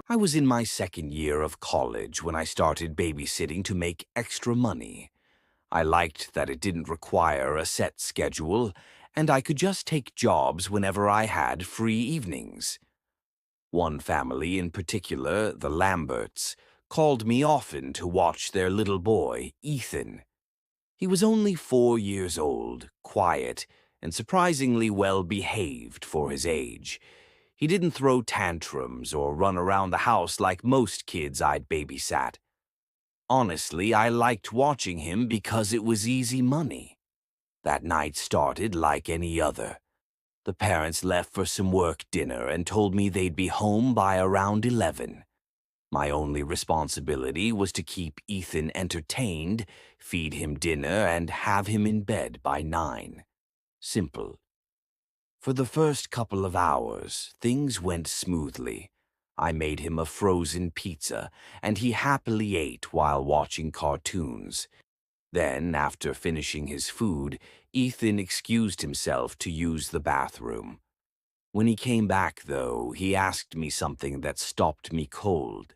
I was in my second year of college when I started babysitting to make extra money. I liked that it didn't require a set schedule, and I could just take jobs whenever I had free evenings. One family in particular, the Lamberts, called me often to watch their little boy, Ethan. He was only 4 years old, quiet, and surprisingly well behaved for his age. He didn't throw tantrums or run around the house like most kids I'd babysat. Honestly, I liked watching him because it was easy money. That night started like any other. The parents left for some work dinner and told me they'd be home by around 11. My only responsibility was to keep Ethan entertained, feed him dinner, and have him in bed by 9. Simple. For the first couple of hours, things went smoothly. I made him a frozen pizza, and he happily ate while watching cartoons. Then, after finishing his food, Ethan excused himself to use the bathroom. When he came back, though, he asked me something that stopped me cold.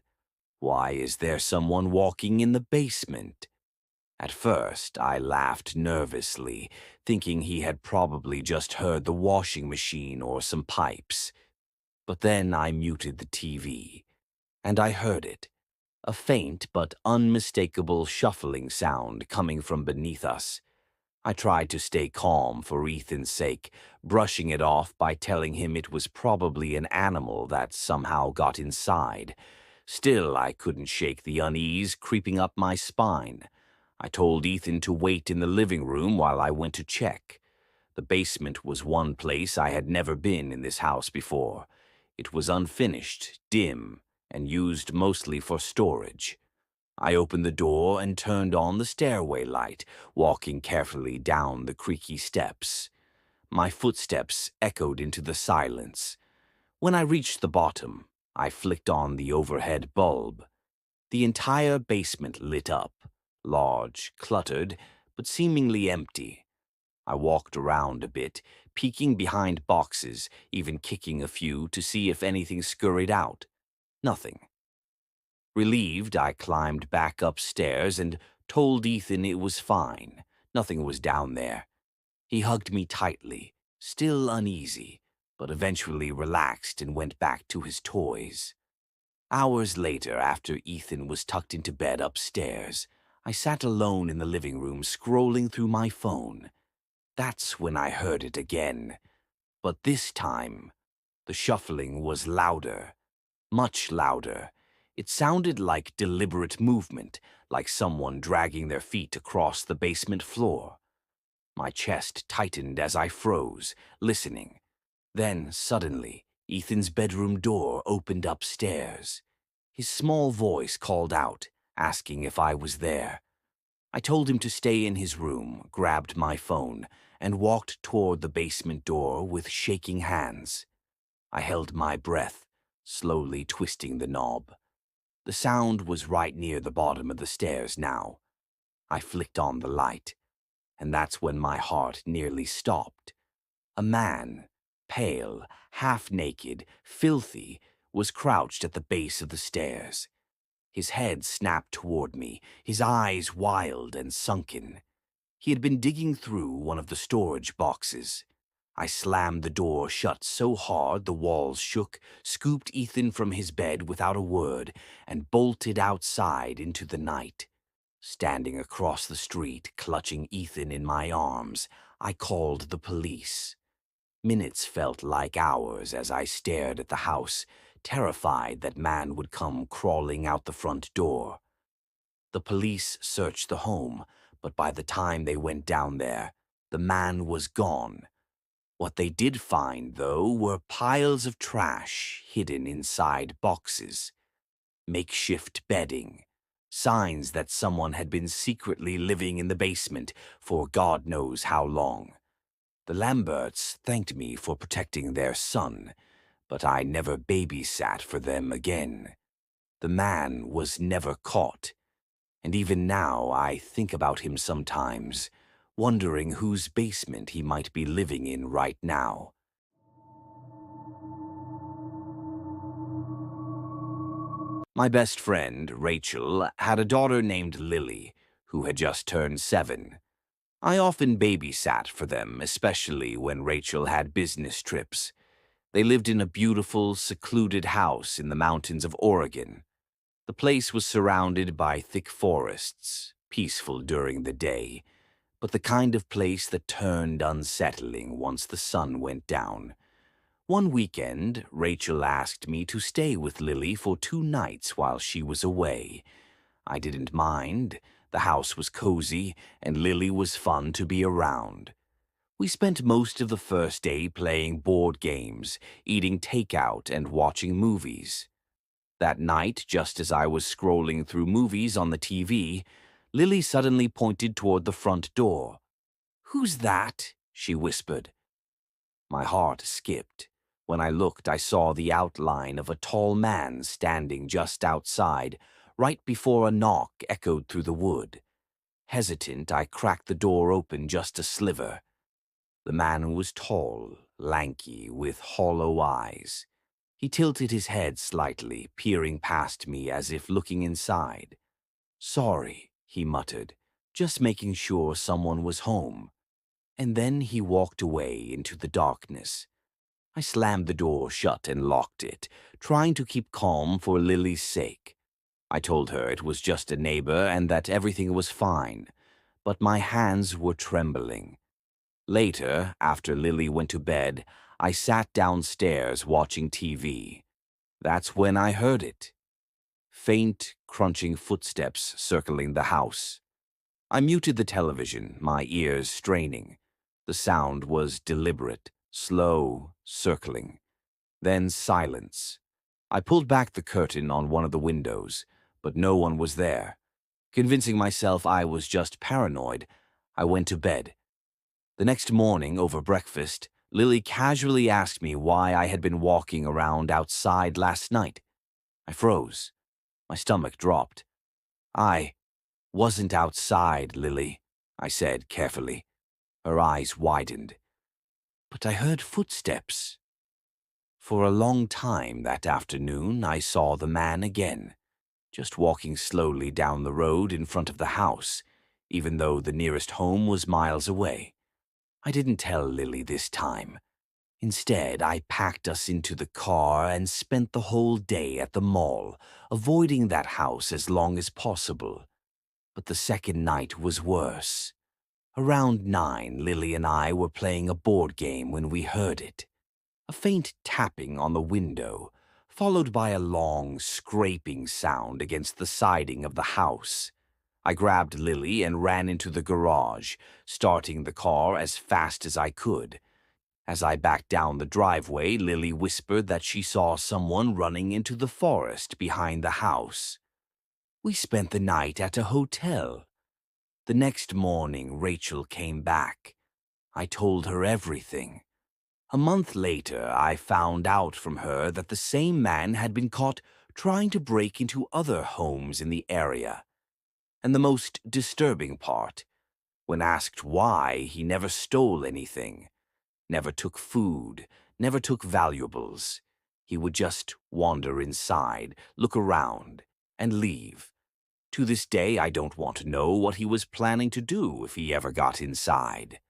Why is there someone walking in the basement? At first, I laughed nervously, thinking he had probably just heard the washing machine or some pipes. But then I muted the TV, and I heard it, a faint but unmistakable shuffling sound coming from beneath us. I tried to stay calm for Ethan's sake, brushing it off by telling him it was probably an animal that somehow got inside. Still, I couldn't shake the unease creeping up my spine. I told Ethan to wait in the living room while I went to check. The basement was one place I had never been in this house before. It was unfinished, dim, and used mostly for storage. I opened the door and turned on the stairway light, walking carefully down the creaky steps. My footsteps echoed into the silence. When I reached the bottom, I flicked on the overhead bulb. The entire basement lit up, large, cluttered, but seemingly empty. I walked around a bit, peeking behind boxes, even kicking a few to see if anything scurried out. Nothing. Relieved, I climbed back upstairs and told Ethan it was fine. Nothing was down there. He hugged me tightly, still uneasy, but eventually relaxed and went back to his toys. Hours later, after Ethan was tucked into bed upstairs, I sat alone in the living room scrolling through my phone. That's when I heard it again. But this time, the shuffling was louder, much louder. It sounded like deliberate movement, like someone dragging their feet across the basement floor. My chest tightened as I froze, listening. Then, suddenly, Ethan's bedroom door opened upstairs. His small voice called out, asking if I was there. I told him to stay in his room, grabbed my phone, and walked toward the basement door with shaking hands. I held my breath, slowly twisting the knob. The sound was right near the bottom of the stairs now. I flicked on the light, and that's when my heart nearly stopped. A man, pale, half-naked, filthy, was crouched at the base of the stairs. His head snapped toward me, his eyes wild and sunken. He had been digging through one of the storage boxes. I slammed the door shut so hard the walls shook, scooped Ethan from his bed without a word, and bolted outside into the night. Standing across the street, clutching Ethan in my arms, I called the police. Minutes felt like hours as I stared at the house, terrified that man would come crawling out the front door. The police searched the home, but by the time they went down there, the man was gone. What they did find, though, were piles of trash hidden inside boxes, makeshift bedding, signs that someone had been secretly living in the basement for God knows how long. The Lamberts thanked me for protecting their son, but I never babysat for them again. The man was never caught, and even now I think about him sometimes, wondering whose basement he might be living in right now. My best friend, Rachel, had a daughter named Lily, who had just turned 7. I often babysat for them, especially when Rachel had business trips. They lived in a beautiful, secluded house in the mountains of Oregon. The place was surrounded by thick forests, peaceful during the day, but the kind of place that turned unsettling once the sun went down. One weekend, Rachel asked me to stay with Lily for 2 nights while she was away. I didn't mind. The house was cozy, and Lily was fun to be around. We spent most of the first day playing board games, eating takeout, and watching movies. That night, just as I was scrolling through movies on the TV, Lily suddenly pointed toward the front door. "Who's that?" she whispered. My heart skipped. When I looked, I saw the outline of a tall man standing just outside, right before a knock echoed through the wood. Hesitant, I cracked the door open just a sliver. The man was tall, lanky, with hollow eyes. He tilted his head slightly, peering past me as if looking inside. "Sorry," he muttered, "just making sure someone was home." And then he walked away into the darkness. I slammed the door shut and locked it, trying to keep calm for Lily's sake. I told her it was just a neighbor and that everything was fine, but my hands were trembling. Later, after Lily went to bed, I sat downstairs watching TV. That's when I heard it. Faint, crunching footsteps circling the house. I muted the television, my ears straining. The sound was deliberate, slow, circling. Then silence. I pulled back the curtain on one of the windows, but no one was there. Convincing myself I was just paranoid, I went to bed. The next morning, over breakfast, Lily casually asked me why I had been walking around outside last night. I froze. My stomach dropped. "I wasn't outside, Lily," I said carefully. Her eyes widened. "But I heard footsteps." For a long time that afternoon, I saw the man again, just walking slowly down the road in front of the house, even though the nearest home was miles away. I didn't tell Lily this time. Instead, I packed us into the car and spent the whole day at the mall, avoiding that house as long as possible. But the second night was worse. Around 9, Lily and I were playing a board game when we heard it. A faint tapping on the window, followed by a long, scraping sound against the siding of the house. I grabbed Lily and ran into the garage, starting the car as fast as I could. As I backed down the driveway, Lily whispered that she saw someone running into the forest behind the house. We spent the night at a hotel. The next morning, Rachel came back. I told her everything. A month later, I found out from her that the same man had been caught trying to break into other homes in the area. And the most disturbing part, when asked why, he never stole anything, never took food, never took valuables. He would just wander inside, look around, and leave. To this day, I don't want to know what he was planning to do if he ever got inside.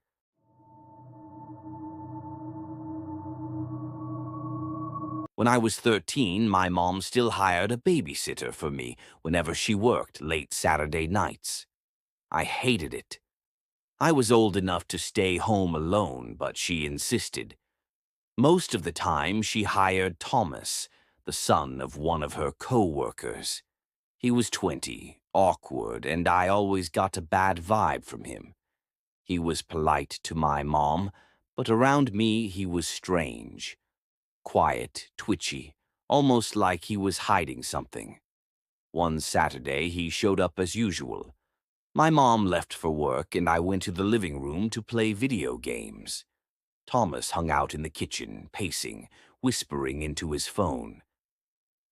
When I was 13, my mom still hired a babysitter for me whenever she worked late Saturday nights. I hated it. I was old enough to stay home alone, but she insisted. Most of the time, she hired Thomas, the son of one of her co-workers. He was 20, awkward, and I always got a bad vibe from him. He was polite to my mom, but around me he was strange. Quiet, twitchy, almost like he was hiding something. One Saturday, he showed up as usual. My mom left for work, and I went to the living room to play video games. Thomas hung out in the kitchen, pacing, whispering into his phone.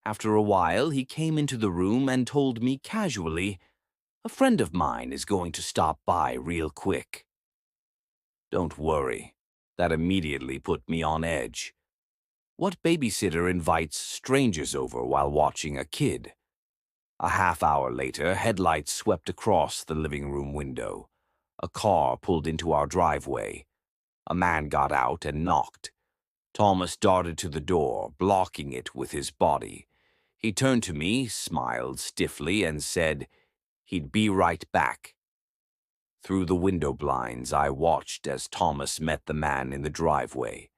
After a while, he came into the room and told me casually, "A friend of mine is going to stop by real quick." Don't worry. That immediately put me on edge. What babysitter invites strangers over while watching a kid? A half-hour later, headlights swept across the living room window. A car pulled into our driveway. A man got out and knocked. Thomas darted to the door, blocking it with his body. He turned to me, smiled stiffly, and said he'd be right back. Through the window blinds, I watched as Thomas met the man in the driveway.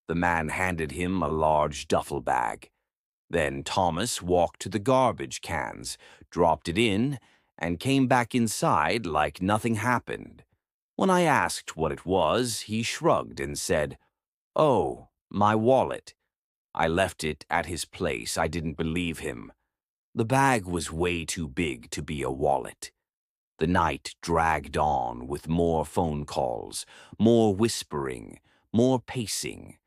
The man handed him a large duffel bag. Then Thomas walked to the garbage cans, dropped it in, and came back inside like nothing happened. When I asked what it was, he shrugged and said, "Oh, my wallet." I left it at his place. I didn't believe him. The bag was way too big to be a wallet. The night dragged on with more phone calls, more whispering, more pacing.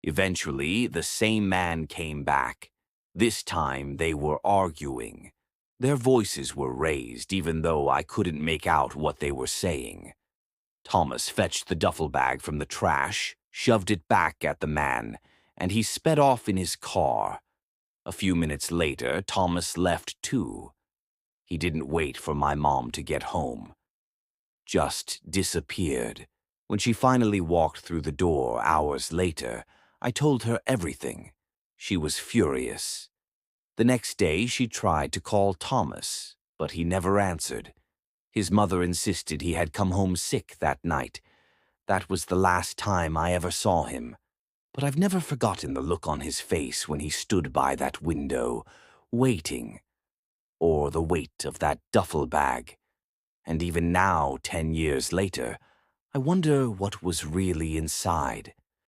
Eventually, the same man came back. This time they were arguing. Their voices were raised, even though I couldn't make out what they were saying. Thomas fetched the duffel bag from the trash, shoved it back at the man, and he sped off in his car. A few minutes later, Thomas left too. He didn't wait for my mom to get home. Just disappeared. When she finally walked through the door hours later, I told her everything. She was furious. The next day, she tried to call Thomas, but he never answered. His mother insisted he had come home sick that night. That was the last time I ever saw him. But I've never forgotten the look on his face when he stood by that window, waiting, or the weight of that duffel bag. And even now, 10 years later, I wonder what was really inside.